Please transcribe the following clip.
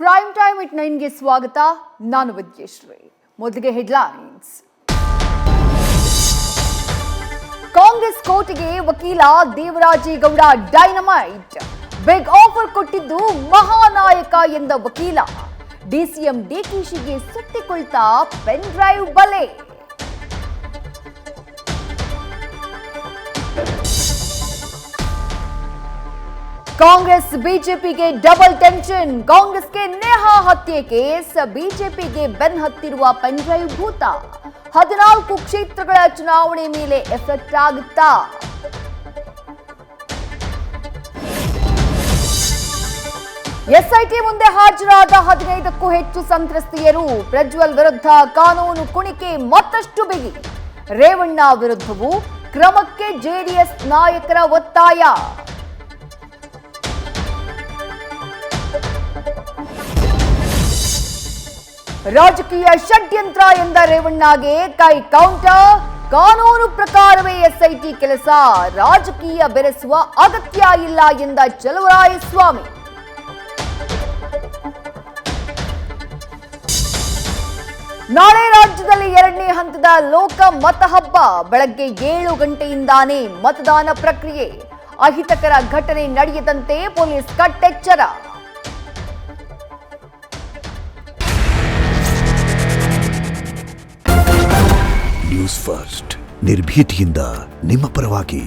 Prime time it 9ಗೆ ಸ್ವಾಗತ. ನಾನು ವಿದ್ಯಶ್ರೀ. ಮೊದಲಿಗೆ ಹೆಡ್ಲೈನ್ಸ್. ಕಾಂಗ್ರೆಸ್ ಕೋರ್ಟ್ಗೆ ವಕೀಲ ದೇವರಾಜೇಗೌಡ ಡೈನಮೈಟ್. ಬಿಗ್ ಆಫರ್ ಕೊಟ್ಟಿದ್ದು ಮಹಾನಾಯಕ ಎಂದ ವಕೀಲ. ಡಿಸಿಎಂ ಡಿಕೆಶಿಗೆ ಸುತ್ತಿಕೊಳ್ತಾ ಪೆನ್ ಡ್ರೈವ್ ಬಲೆ. ಕಾಂಗ್ರೆಸ್ ಬಿಜೆಪಿಗೆ ಡಬಲ್ ಟೆನ್ಷನ್. ಕಾಂಗ್ರೆಸ್ಗೆ ನೇಹಾ ಹತ್ಯೆ ಕೇಸ್, ಬಿಜೆಪಿಗೆ ಬೆನ್ ಹತ್ತಿರುವ ಪೆನ್ ಡ್ರೈವ್ ಭೂತ. 14 ಕ್ಷೇತ್ರಗಳ ಚುನಾವಣೆ ಮೇಲೆ ಎಫೆಕ್ಟ್ ಆಗುತ್ತಾ? ಎಸ್ಐಟಿ ಮುಂದೆ ಹಾಜರಾದ 15ಕ್ಕೂ ಹೆಚ್ಚು ಸಂತ್ರಸ್ತೆಯರು. ಪ್ರಜ್ವಲ್ ವಿರುದ್ಧ ಕಾನೂನು ಕುಣಿಕೆ ಮತ್ತಷ್ಟು ಬಿಗಿ. ರೇವಣ್ಣ ವಿರುದ್ಧವೂ ಕ್ರಮಕ್ಕೆ ಜೆಡಿಎಸ್ ನಾಯಕರ ಒತ್ತಾಯ. ರಾಜಕೀಯ ಷಡ್ಯಂತ್ರ ಎಂದ ರೇವಣ್ಣಗೆ ಕೈ ಕೌಂಟರ್. ಕಾನೂನು ಪ್ರಕಾರವೇ ಎಸ್ಐಟಿ ಕೆಲಸ, ರಾಜಕೀಯ ಬೆರೆಸುವ ಅಗತ್ಯ ಇಲ್ಲ ಎಂದ ಚಲುವರಾಯಸ್ವಾಮಿ. ನಾಳೆ ರಾಜ್ಯದಲ್ಲಿ 2ನೇ ಹಂತದ ಲೋಕ ಮತ ಹಬ್ಬ. ಬೆಳಗ್ಗೆ 7 ಗಂಟೆಯಿಂದಾನೇ ಮತದಾನ ಪ್ರಕ್ರಿಯೆ. ಅಹಿತಕರ ಘಟನೆ ನಡೆಯದಂತೆ ಪೊಲೀಸ್ ಕಟ್ಟೆಚ್ಚರ. ನ್ಯೂಸ್ ಫಸ್ಟ್, ನಿರ್ಭೀತಿಯಿಂದ ನಿಮ್ಮ ಪರವಾಗಿ.